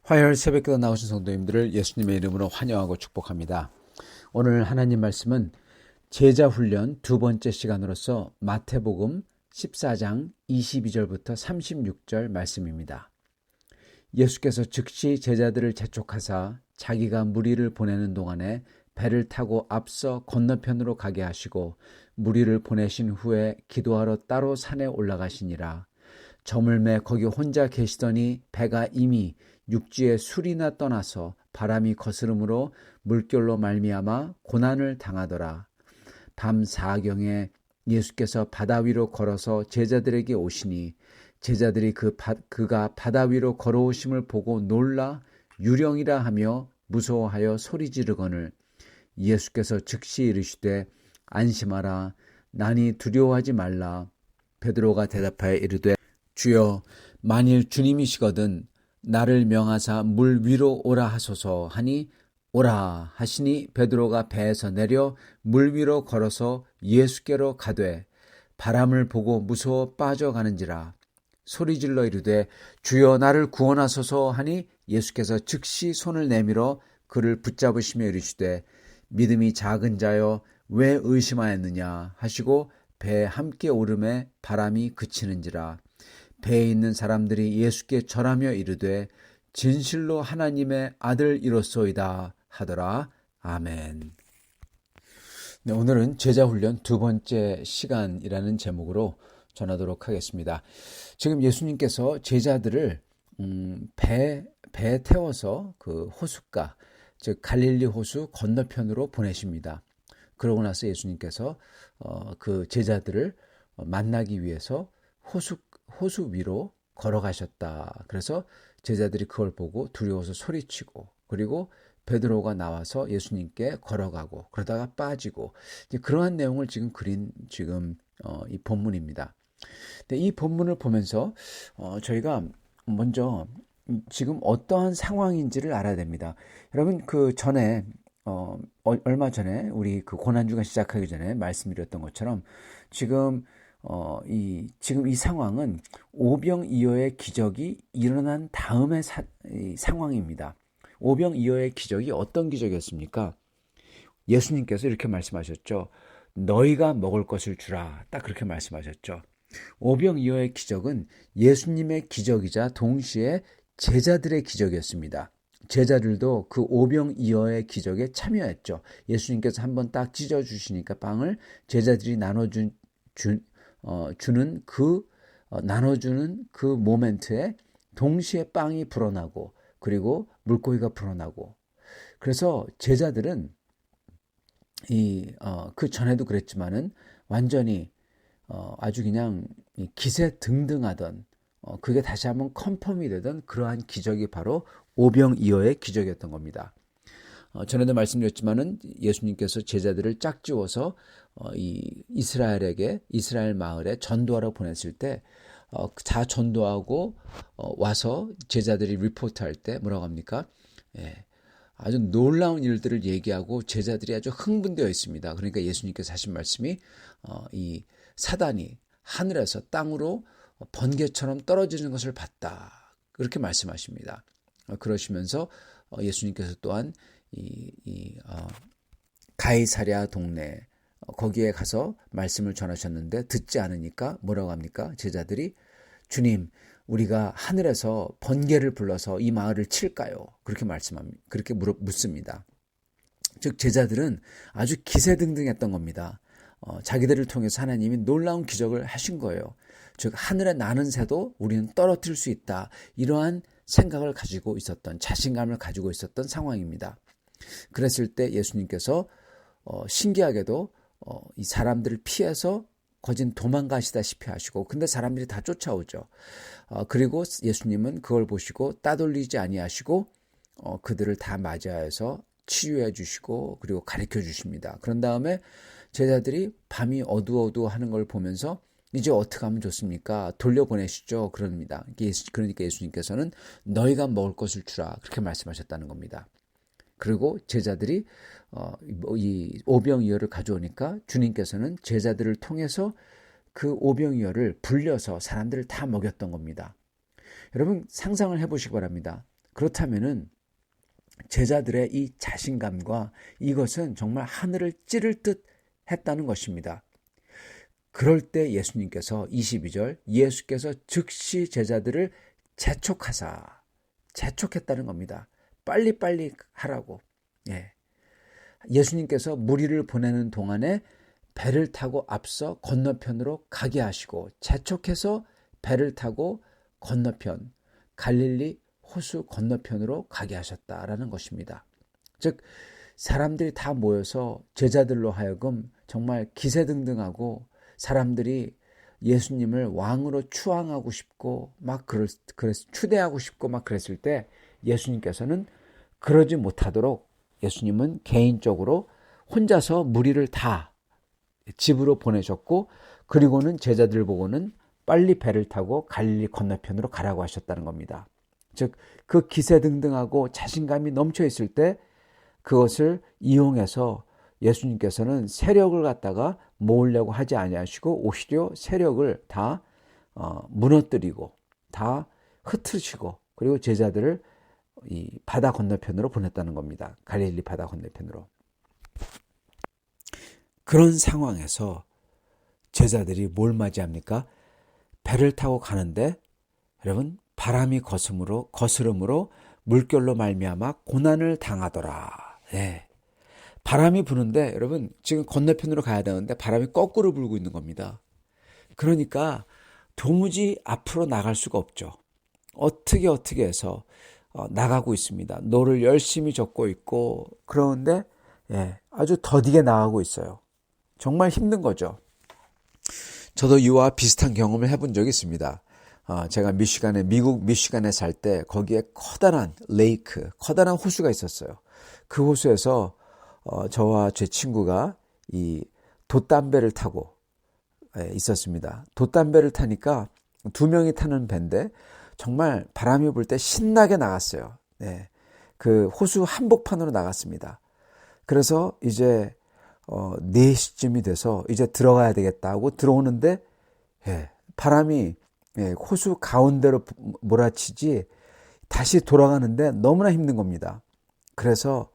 화요일 새벽기도 나오신 성도님들을 예수님의 이름으로 환영하고 축복합니다. 오늘 하나님 말씀은 제자훈련 두 번째 시간으로서 마태복음 14장 22절부터 36절 말씀입니다. 예수께서 즉시 제자들을 재촉하사 자기가 무리를 보내는 동안에 배를 타고 앞서 건너편으로 가게 하시고 무리를 보내신 후에 기도하러 따로 산에 올라가시니라. 저물매 거기 혼자 계시더니 배가 이미 육지에 술이나 떠나서 바람이 거스름으로 물결로 말미암아 고난을 당하더라. 밤 사경에 예수께서 바다 위로 걸어서 제자들에게 오시니 제자들이 그가 바다 위로 걸어오심을 보고 놀라 유령이라 하며 무서워하여 소리 지르거늘 예수께서 즉시 이르시되 안심하라 나니 두려워하지 말라. 베드로가 대답하여 이르되 주여 만일 주님이시거든 나를 명하사 물 위로 오라 하소서 하니 오라 하시니 베드로가 배에서 내려 물 위로 걸어서 예수께로 가되 바람을 보고 무서워 빠져가는지라. 소리질러 이르되 주여 나를 구원하소서 하니 예수께서 즉시 손을 내밀어 그를 붙잡으시며 이르시되 믿음이 작은 자여 왜 의심하였느냐 하시고 배에 함께 오름에 바람이 그치는지라. 배에 있는 사람들이 예수께 절하며 이르되 진실로 하나님의 아들이로소이다 하더라. 아멘. 네, 오늘은 제자훈련 두 번째 시간이라는 제목으로 전하도록 하겠습니다. 지금 예수님께서 제자들을 배에 태워서 그 호숫가, 즉 갈릴리 호수 건너편으로 보내십니다. 그러고 나서 예수님께서 그 제자들을 만나기 위해서 호수 위로 걸어가셨다. 그래서 제자들이 그걸 보고 두려워서 소리치고 그리고 베드로가 나와서 예수님께 걸어가고 그러다가 빠지고 그러한 내용을 지금 그린 이 본문입니다. 근데 이 본문을 보면서 저희가 먼저 지금 어떠한 상황인지를 알아야 됩니다. 여러분 그 전에 얼마 전에 우리 그 고난주가 시작하기 전에 말씀드렸던 것처럼 지금 이 상황은 오병이어의 기적이 일어난 다음의 상황입니다. 오병이어의 기적이 어떤 기적이었습니까? 예수님께서 이렇게 말씀하셨죠. 너희가 먹을 것을 주라. 딱 그렇게 말씀하셨죠. 오병이어의 기적은 예수님의 기적이자 동시에 제자들의 기적이었습니다. 제자들도 그 오병이어의 기적에 참여했죠. 예수님께서 한번 딱 찢어주시니까 빵을 제자들이 나눠주는 나눠주는 그 모멘트에 동시에 빵이 불어나고 그리고 물고기가 불어나고 그래서 제자들은 그 전에도 그랬지만은 완전히 아주 그냥 기세등등하던 그게 다시 한번 컨펌이 되던 그러한 기적이 바로 오병이어의 기적이었던 겁니다. 전에도 말씀드렸지만은 예수님께서 제자들을 짝지어서 이스라엘 마을에 전도하러 보냈을 때 다 전도하고 와서 제자들이 리포트할 때 뭐라고 합니까? 아주 놀라운 일들을 얘기하고 제자들이 아주 흥분되어 있습니다. 그러니까 예수님께서 하신 말씀이 이 사단이 하늘에서 땅으로 번개처럼 떨어지는 것을 봤다. 그렇게 말씀하십니다. 그러시면서 예수님께서 또한 가이사랴 동네 거기에 가서 말씀을 전하셨는데 듣지 않으니까 뭐라고 합니까? 제자들이 주님 우리가 하늘에서 번개를 불러서 이 마을을 칠까요? 그렇게 묻습니다. 즉 제자들은 아주 기세등등했던 겁니다. 자기들을 통해서 하나님이 놀라운 기적을 하신 거예요. 즉 하늘에 나는 새도 우리는 떨어뜨릴 수 있다. 이러한 생각을 가지고 있었던 자신감을 가지고 있었던 상황입니다. 그랬을 때 예수님께서 신기하게도 이 사람들을 피해서 거진 도망가시다시피 하시고 근데 사람들이 다 쫓아오죠. 그리고 예수님은 그걸 보시고 따돌리지 아니하시고 그들을 다 맞이하여서 치유해 주시고 그리고 가르쳐 주십니다. 그런 다음에 제자들이 밤이 어두워하는 걸 보면서 이제 어떻게 하면 좋습니까? 돌려보내시죠. 그럽니다. 그러니까 예수님께서는 너희가 먹을 것을 주라 그렇게 말씀하셨다는 겁니다. 그리고 제자들이 이 오병이어를 가져오니까 주님께서는 제자들을 통해서 그 오병이어를 불려서 사람들을 다 먹였던 겁니다. 여러분 상상을 해보시기 바랍니다. 그렇다면은 제자들의 이 자신감과 이것은 정말 하늘을 찌를 듯 했다는 것입니다. 그럴 때 예수님께서 22절 예수께서 즉시 제자들을 재촉했다는 겁니다. 빨리빨리 하라고. 예수님께서 무리를 보내는 동안에 배를 타고 앞서 건너편으로 가게 하시고 재촉해서 배를 타고 건너편 갈릴리 호수 건너편으로 가게 하셨다라는 것입니다. 즉 사람들이 다 모여서 제자들로 하여금 정말 기세등등하고 사람들이 예수님을 왕으로 추앙하고 싶고 막 추대하고 싶고 막 그랬을 때 예수님께서는 그러지 못하도록 예수님은 개인적으로 혼자서 무리를 다 집으로 보내셨고 그리고는 제자들 보고는 빨리 배를 타고 갈릴리 건너편으로 가라고 하셨다는 겁니다. 즉 그 기세등등하고 자신감이 넘쳐 있을 때 그것을 이용해서 예수님께서는 세력을 갖다가 모으려고 하지 아니하시고 오히려 세력을 다 무너뜨리고 다 흩으시고 그리고 제자들을 이 바다 건너편으로 보냈다는 겁니다. 갈릴리 바다 건너편으로. 그런 상황에서 제자들이 뭘 맞이합니까? 배를 타고 가는데 여러분 바람이 거스름으로 물결로 말미암아 고난을 당하더라. 바람이 부는데 여러분 지금 건너편으로 가야 되는데 바람이 거꾸로 불고 있는 겁니다. 그러니까 도무지 앞으로 나갈 수가 없죠. 어떻게 해서 나가고 있습니다. 노를 열심히 젓고 있고 그러는데 아주 더디게 나가고 있어요. 정말 힘든 거죠. 저도 이와 비슷한 경험을 해본 적이 있습니다. 제가 미국 미시간에 살 때 거기에 커다란 커다란 호수가 있었어요. 그 호수에서 저와 제 친구가 이 돛담배를 타고 있었습니다. 돛담배를 타니까 두 명이 타는 배인데 정말 바람이 불 때 신나게 나갔어요. 그 호수 한복판으로 나갔습니다. 그래서 이제 4시쯤이 돼서 이제 들어가야 되겠다 하고 들어오는데 바람이 호수 가운데로 몰아치지 다시 돌아가는데 너무나 힘든 겁니다. 그래서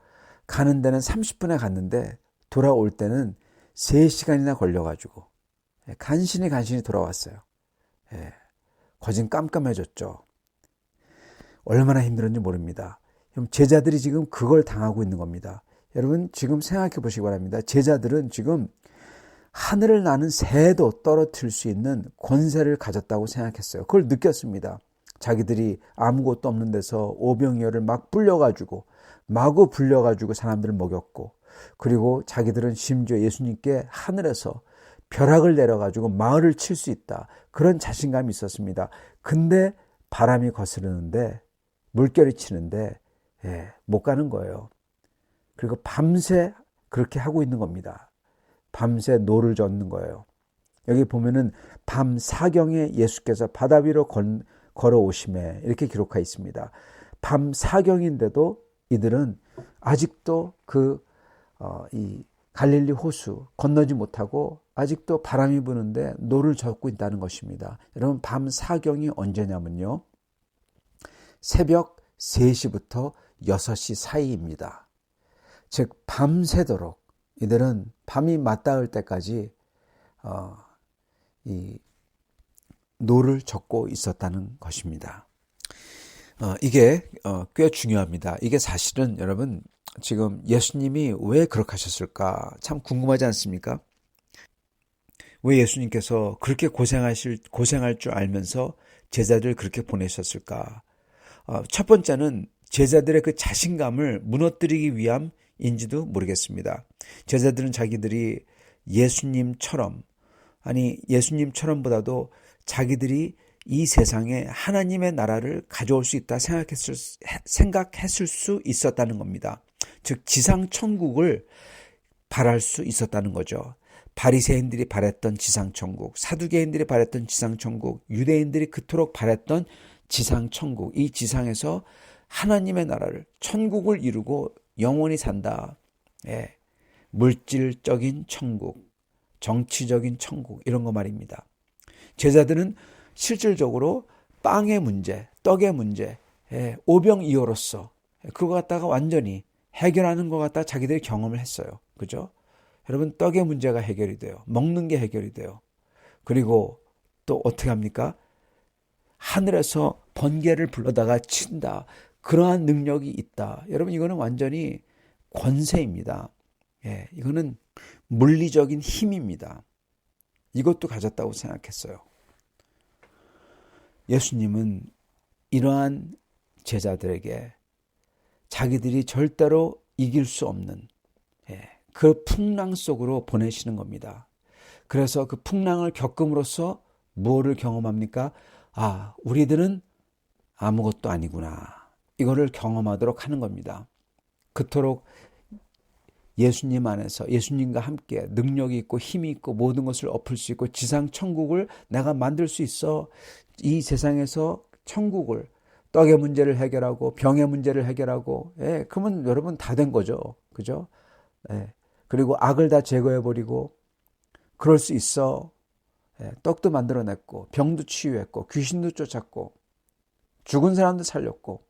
가는 데는 30분에 갔는데 돌아올 때는 3시간이나 걸려가지고 간신히 돌아왔어요. 거진 깜깜해졌죠. 얼마나 힘들었는지 모릅니다. 제자들이 지금 그걸 당하고 있는 겁니다. 여러분 지금 생각해 보시기 바랍니다. 제자들은 지금 하늘을 나는 새도 떨어뜨릴 수 있는 권세를 가졌다고 생각했어요. 그걸 느꼈습니다. 자기들이 아무것도 없는 데서 오병이어를 막 마구 불려가지고 사람들을 먹였고 그리고 자기들은 심지어 예수님께 하늘에서 벼락을 내려가지고 마을을 칠 수 있다. 그런 자신감이 있었습니다. 근데 바람이 거스르는데 물결이 치는데 못 가는 거예요. 그리고 밤새 그렇게 하고 있는 겁니다. 밤새 노를 젓는 거예요. 여기 보면은 밤 사경에 예수께서 바다 위로 걸어오심에 이렇게 기록하여 있습니다. 밤 사경인데도 이들은 아직도 이 갈릴리 호수 건너지 못하고 아직도 바람이 부는데 노를 젓고 있다는 것입니다. 여러분 밤 사경이 언제냐면요. 새벽 3시부터 6시 사이입니다. 즉 밤새도록 이들은 밤이 맞닿을 때까지 이 노를 젓고 있었다는 것입니다. 이게 꽤 중요합니다. 이게 사실은 여러분 지금 예수님이 왜 그렇게 하셨을까 참 궁금하지 않습니까? 왜 예수님께서 그렇게 고생할 줄 알면서 제자들을 그렇게 보내셨을까? 첫 번째는 제자들의 그 자신감을 무너뜨리기 위함인지도 모르겠습니다. 제자들은 자기들이 예수님처럼보다도 자기들이 이 세상에 하나님의 나라를 가져올 수 있다 생각했을 수 있었다는 겁니다. 즉 지상 천국을 바랄 수 있었다는 거죠. 바리새인들이 바랬던 지상 천국, 사두개인들이 바랬던 지상 천국, 유대인들이 그토록 바랬던 지상 천국, 이 지상에서 하나님의 나라를 천국을 이루고 영원히 산다. 예, 물질적인 천국, 정치적인 천국 이런 거 말입니다. 제자들은 실질적으로 빵의 문제, 떡의 문제, 오병이어로서 그거 갖다가 완전히 해결하는 것 갖다 자기들이 경험을 했어요. 그죠? 여러분, 떡의 문제가 해결이 돼요. 먹는 게 해결이 돼요. 그리고 또 어떻게 합니까? 하늘에서 번개를 불러다가 친다. 그러한 능력이 있다. 여러분, 이거는 완전히 권세입니다. 예, 이거는 물리적인 힘입니다. 이것도 가졌다고 생각했어요. 예수님은 이러한 제자들에게 자기들이 절대로 이길 수 없는 그 풍랑 속으로 보내시는 겁니다. 그래서 그 풍랑을 겪음으로써 무엇을 경험합니까? 아, 우리들은 아무것도 아니구나. 이거를 경험하도록 하는 겁니다. 그토록 예수님 안에서 예수님과 함께 능력이 있고 힘이 있고 모든 것을 엎을 수 있고 지상 천국을 내가 만들 수 있어. 이 세상에서 천국을 떡의 문제를 해결하고 병의 문제를 해결하고 그러면 여러분 다 된 거죠. 그죠? 그리고 악을 다 제거해버리고 그럴 수 있어. 떡도 만들어냈고 병도 치유했고 귀신도 쫓았고 죽은 사람도 살렸고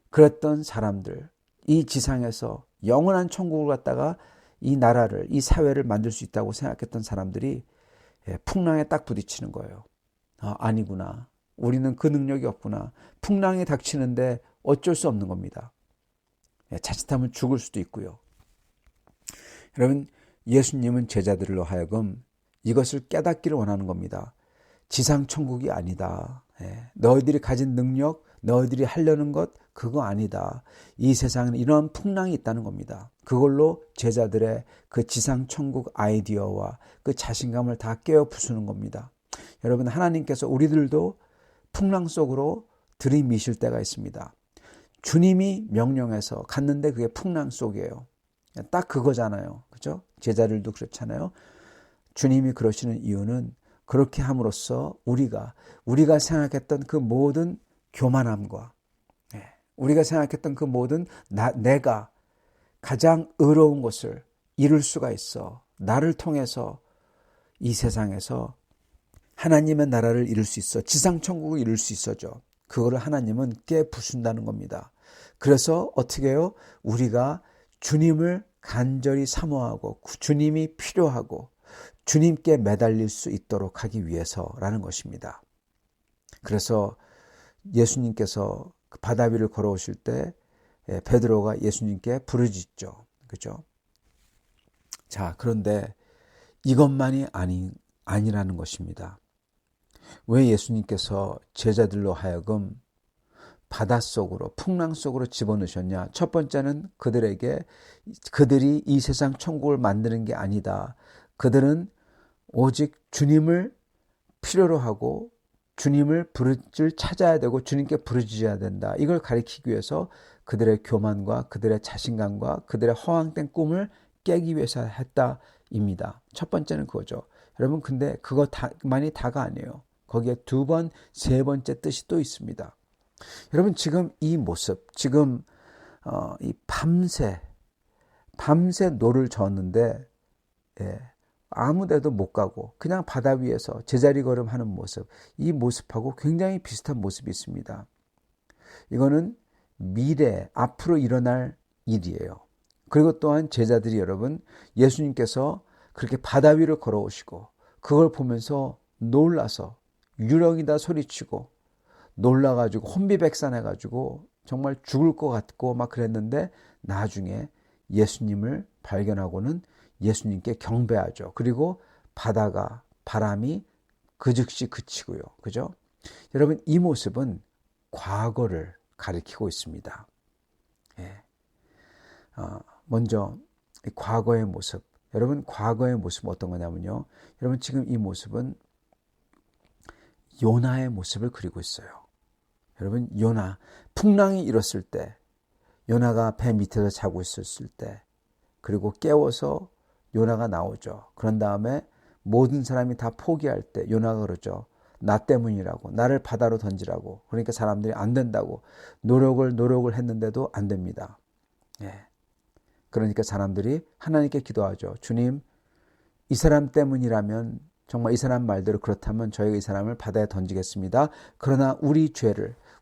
그랬던 사람들 이 지상에서 영원한 천국을 갖다가 이 나라를 이 사회를 만들 수 있다고 생각했던 사람들이 풍랑에 딱 부딪히는 거예요. 아니구나. 우리는 그 능력이 없구나. 풍랑이 닥치는데 어쩔 수 없는 겁니다. 자칫하면 죽을 수도 있고요. 여러분, 예수님은 제자들로 하여금 이것을 깨닫기를 원하는 겁니다. 지상 천국이 아니다. 너희들이 가진 능력, 너희들이 하려는 것 그거 아니다. 이 세상에는 이런 풍랑이 있다는 겁니다. 그걸로 제자들의 그 지상 천국 아이디어와 그 자신감을 다 깨어 부수는 겁니다. 여러분, 하나님께서 우리들도 풍랑 속으로 들이미실 때가 있습니다. 주님이 명령해서 갔는데 그게 풍랑 속이에요. 딱 그거잖아요. 그죠? 제자들도 그렇잖아요. 주님이 그러시는 이유는 그렇게 함으로써 우리가 생각했던 그 모든 교만함과 우리가 생각했던 그 모든 내가 가장 의로운 것을 이룰 수가 있어. 나를 통해서 이 세상에서 하나님의 나라를 이룰 수 있어. 지상천국을 이룰 수 있어죠. 그거를 하나님은 깨부순다는 겁니다. 그래서 어떻게 해요? 우리가 주님을 간절히 사모하고 주님이 필요하고 주님께 매달릴 수 있도록 하기 위해서라는 것입니다. 그래서 예수님께서 그 바다 위를 걸어오실 때 베드로가 예수님께 부르짖죠. 그죠? 자, 그런데 이것만이 아니라는 것입니다. 왜 예수님께서 제자들로 하여금 바닷속으로 풍랑 속으로 집어넣으셨냐? 첫 번째는 그들이 이 세상 천국을 만드는 게 아니다. 그들은 오직 주님을 필요로 하고 주님을 찾아야 되고 주님께 부르짖어야 된다. 이걸 가리키기 위해서 그들의 교만과 그들의 자신감과 그들의 허황된 꿈을 깨기 위해서 했다입니다. 첫 번째는 그거죠. 여러분, 근데 그것만이 다가 아니에요. 거기에 두 번, 세 번째 뜻이 또 있습니다. 여러분, 지금 이 모습, 지금 이 밤새 노를 저었는데 아무 데도 못 가고 그냥 바다 위에서 제자리 걸음하는 모습, 이 모습하고 굉장히 비슷한 모습이 있습니다. 이거는 미래, 앞으로 일어날 일이에요. 그리고 또한 제자들이 여러분, 예수님께서 그렇게 바다 위를 걸어오시고 그걸 보면서 놀라서 유령이다 소리치고 놀라가지고 혼비백산해가지고 정말 죽을 것 같고 막 그랬는데 나중에 예수님을 발견하고는 예수님께 경배하죠. 그리고 바람이 그 즉시 그치고요. 그죠? 여러분, 이 모습은 과거를 가리키고 있습니다. 먼저 과거의 모습. 여러분, 과거의 모습은 어떤 거냐면요. 여러분, 지금 이 모습은 요나의 모습을 그리고 있어요. 여러분, 요나, 풍랑이 일었을 때, 요나가 배 밑에서 자고 있었을 때, 그리고 깨워서 요나가 나오죠. 그런 다음에 모든 사람이 다 포기할 때 요나가 그러죠. 나 때문이라고, 나를 바다로 던지라고. 그러니까 사람들이 안 된다고 노력을 했는데도 안 됩니다. 그러니까 사람들이 하나님께 기도하죠. 주님, 이 사람 때문이라면 정말 이 사람 말대로 그렇다면 저희가 이 사람을 바다에 던지겠습니다. 그러나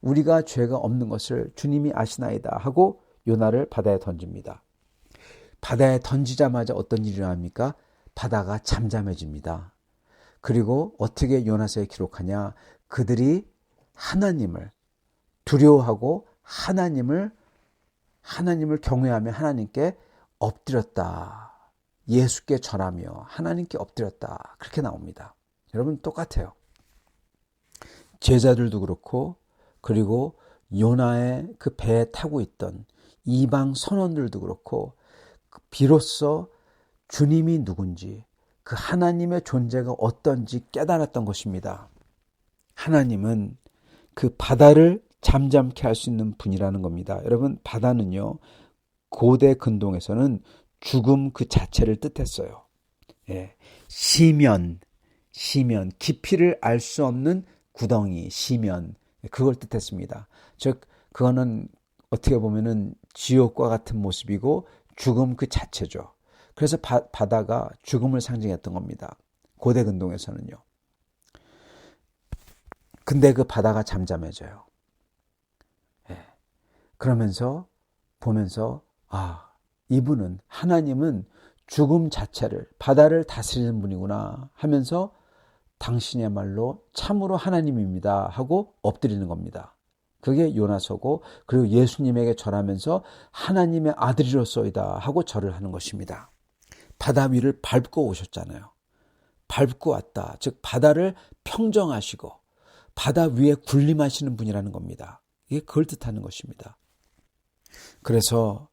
우리가 죄가 없는 것을 주님이 아시나이다 하고 요나를 바다에 던집니다. 바다에 던지자마자 어떤 일이 일어납니까? 바다가 잠잠해집니다. 그리고 어떻게 요나서에 기록하냐? 그들이 하나님을 두려워하고 하나님을 경외하며 하나님께 엎드렸다. 예수께 절하며 하나님께 엎드렸다. 그렇게 나옵니다. 여러분 똑같아요. 제자들도 그렇고 그리고 요나의 그 배에 타고 있던 이방 선원들도 그렇고 비로소 주님이 누군지 그 하나님의 존재가 어떤지 깨달았던 것입니다. 하나님은 그 바다를 잠잠케 할 수 있는 분이라는 겁니다. 여러분 바다는요 고대 근동에서는 죽음 그 자체를 뜻했어요. 예. 시면 깊이를 알 수 없는 구덩이 시면 그걸 뜻했습니다. 즉 그거는 어떻게 보면은 지옥과 같은 모습이고 죽음 그 자체죠. 그래서 바다가 죽음을 상징했던 겁니다. 고대 근동에서는요. 근데 그 바다가 잠잠해져요. 예. 그러면서 보면서 이분은 하나님은 죽음 자체를 바다를 다스리는 분이구나 하면서 당신이야말로 참으로 하나님입니다 하고 엎드리는 겁니다. 그게 요나서고 그리고 예수님에게 절하면서 하나님의 아들이로소이다 하고 절을 하는 것입니다. 바다 위를 밟고 오셨잖아요. 밟고 왔다. 즉 바다를 평정하시고 바다 위에 군림하시는 분이라는 겁니다. 이게 그걸 뜻하는 것입니다. 그래서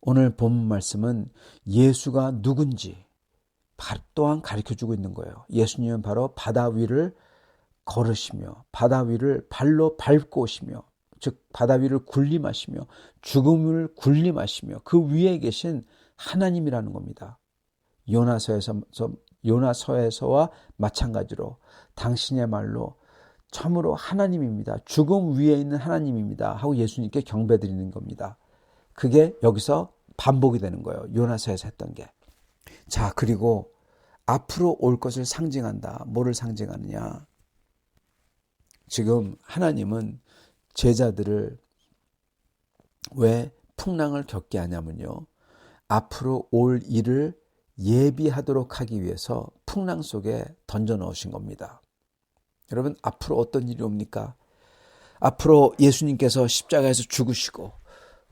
오늘 본 말씀은 예수가 누군지 또한 가르쳐주고 있는 거예요. 예수님은 바로 바다 위를 걸으시며 바다 위를 발로 밟고 오시며 즉 바다 위를 군림하시며 죽음을 군림하시며 그 위에 계신 하나님이라는 겁니다. 요나서에서와 마찬가지로 당신의말로 참으로 하나님입니다. 죽음 위에 있는 하나님입니다 하고 예수님께 경배드리는 겁니다. 그게 여기서 반복이 되는 거예요. 요나서에서 했던 게. 자, 그리고 앞으로 올 것을 상징한다. 뭐를 상징하느냐? 지금 하나님은 제자들을 왜 풍랑을 겪게 하냐면요. 앞으로 올 일을 예비하도록 하기 위해서 풍랑 속에 던져 넣으신 겁니다. 여러분, 앞으로 어떤 일이 옵니까? 앞으로 예수님께서 십자가에서 죽으시고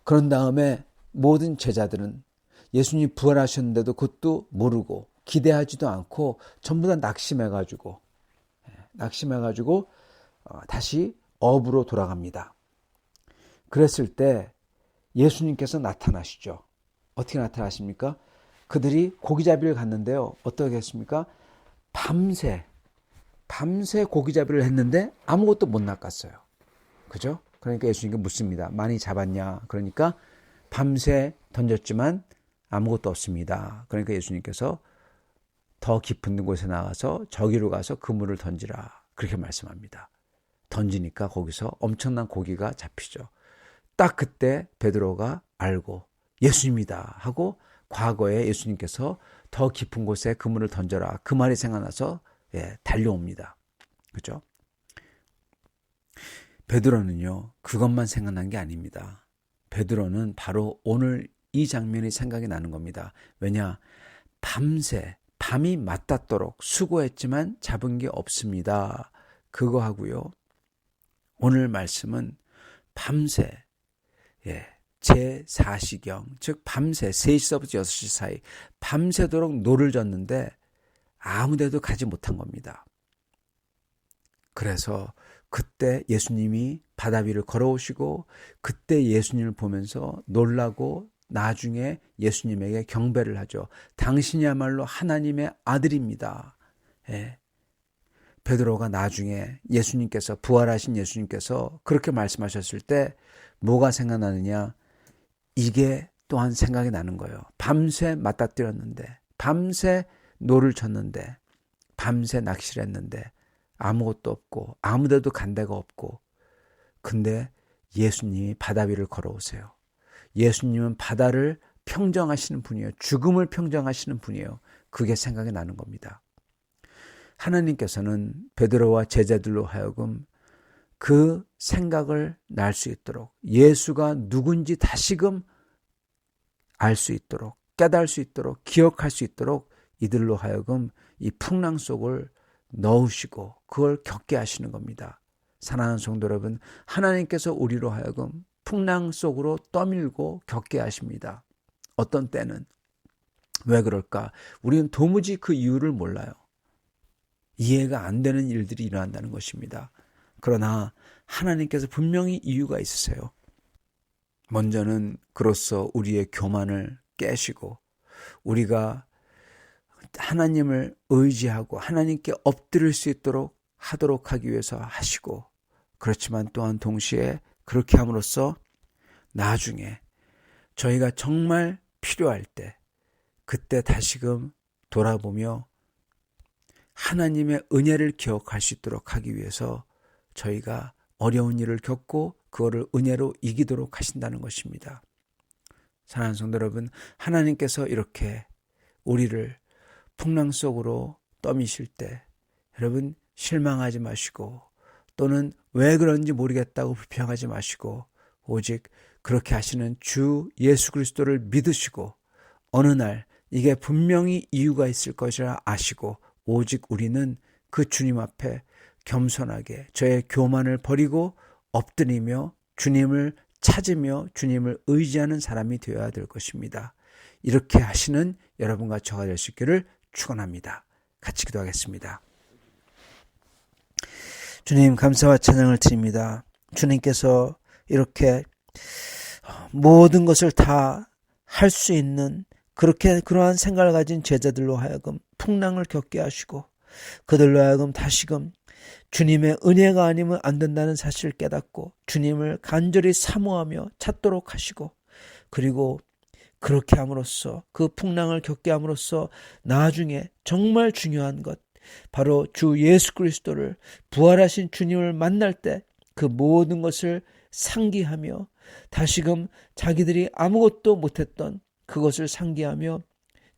그런 다음에 모든 제자들은 예수님이 부활하셨는데도 그것도 모르고 기대하지도 않고 전부 다 낙심해가지고 다시 업으로 돌아갑니다. 그랬을 때 예수님께서 나타나시죠. 어떻게 나타나십니까? 그들이 고기잡이를 갔는데요. 어떻게 했습니까? 밤새 고기잡이를 했는데 아무것도 못 낚았어요. 그죠? 그러니까 예수님께 묻습니다. 많이 잡았냐? 그러니까 밤새 던졌지만 아무것도 없습니다. 그러니까 예수님께서 더 깊은 곳에 나가서 저기로 가서 그물을 던지라. 그렇게 말씀합니다. 던지니까 거기서 엄청난 고기가 잡히죠. 딱 그때 베드로가 알고 예수님이다 하고 과거에 예수님께서 더 깊은 곳에 그물을 던져라. 그 말이 생각나서 달려옵니다. 그죠? 베드로는요. 그것만 생각난 게 아닙니다. 베드로는 바로 오늘 이 장면이 생각이 나는 겁니다. 왜냐? 밤이 맞닿도록 수고했지만 잡은 게 없습니다. 그거 하고요. 오늘 말씀은 밤새 제4시경 즉 밤새 3시서부터 6시 사이 밤새도록 노를 젓는데 아무데도 가지 못한 겁니다. 그래서 그때 예수님이 바다 위를 걸어오시고 그때 예수님을 보면서 놀라고 나중에 예수님에게 경배를 하죠. 당신이야말로 하나님의 아들입니다. 베드로가 나중에 예수님께서 부활하신 예수님께서 그렇게 말씀하셨을 때 뭐가 생각나느냐? 이게 또한 생각이 나는 거예요. 밤새 맞닥뜨렸는데 밤새 노를 쳤는데 밤새 낚시를 했는데 아무것도 없고 아무데도 간 데가 없고 근데 예수님이 바다 위를 걸어오세요. 예수님은 바다를 평정하시는 분이에요. 죽음을 평정하시는 분이에요. 그게 생각이 나는 겁니다. 하나님께서는 베드로와 제자들로 하여금 그 생각을 날 수 있도록, 예수가 누군지 다시금 알 수 있도록, 깨달을 수 있도록, 기억할 수 있도록 이들로 하여금 이 풍랑 속을 넣으시고 그걸 겪게 하시는 겁니다. 사랑하는 성도 여러분, 하나님께서 우리로 하여금 풍랑 속으로 떠밀고 겪게 하십니다. 어떤 때는. 왜 그럴까? 우리는 도무지 그 이유를 몰라요. 이해가 안 되는 일들이 일어난다는 것입니다. 그러나 하나님께서 분명히 이유가 있으세요. 먼저는 그로써 우리의 교만을 깨시고 우리가 하나님을 의지하고 하나님께 엎드릴 수 있도록 하도록 하기 위해서 하시고, 그렇지만 또한 동시에 그렇게 함으로써 나중에 저희가 정말 필요할 때 그때 다시금 돌아보며 하나님의 은혜를 기억할 수 있도록 하기 위해서 저희가 어려운 일을 겪고 그거를 은혜로 이기도록 하신다는 것입니다. 사랑하는 성도 여러분, 하나님께서 이렇게 우리를 풍랑 속으로 떠미실 때 여러분 실망하지 마시고 또는 왜 그런지 모르겠다고 불평하지 마시고 오직 그렇게 하시는 주 예수 그리스도를 믿으시고 어느 날 이게 분명히 이유가 있을 것이라 아시고 오직 우리는 그 주님 앞에 겸손하게 저의 교만을 버리고 엎드리며 주님을 찾으며 주님을 의지하는 사람이 되어야 될 것입니다. 이렇게 하시는 여러분과 저가 될 수 있기를 축원합니다. 같이 기도하겠습니다. 주님, 감사와 찬양을 드립니다. 주님께서 이렇게 모든 것을 다 할 수 있는 그러한 생각을 가진 제자들로 하여금 풍랑을 겪게 하시고 그들로 하여금 다시금 주님의 은혜가 아니면 안 된다는 사실을 깨닫고 주님을 간절히 사모하며 찾도록 하시고, 그리고 그렇게 함으로써 그 풍랑을 겪게 함으로써 나중에 정말 중요한 것, 바로 주 예수 그리스도를 부활하신 주님을 만날 때 그 모든 것을 상기하며 다시금 자기들이 아무것도 못했던 그것을 상기하며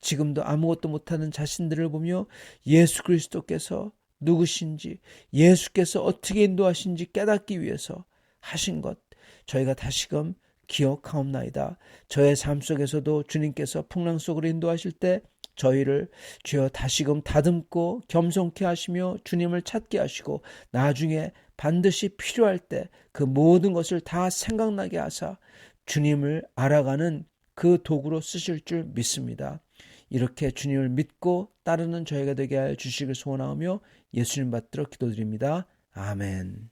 지금도 아무것도 못하는 자신들을 보며 예수 그리스도께서 누구신지, 예수께서 어떻게 인도하신지 깨닫기 위해서 하신 것 저희가 다시금 기억하옵나이다. 저의 삶 속에서도 주님께서 풍랑 속으로 인도하실 때 저희를 주여 다시금 다듬고 겸손케 하시며 주님을 찾게 하시고 나중에 반드시 필요할 때 그 모든 것을 다 생각나게 하사 주님을 알아가는 그 도구로 쓰실 줄 믿습니다. 이렇게 주님을 믿고 따르는 저희가 되게 하여 주시길 소원하며 예수님 받들어 기도드립니다. 아멘.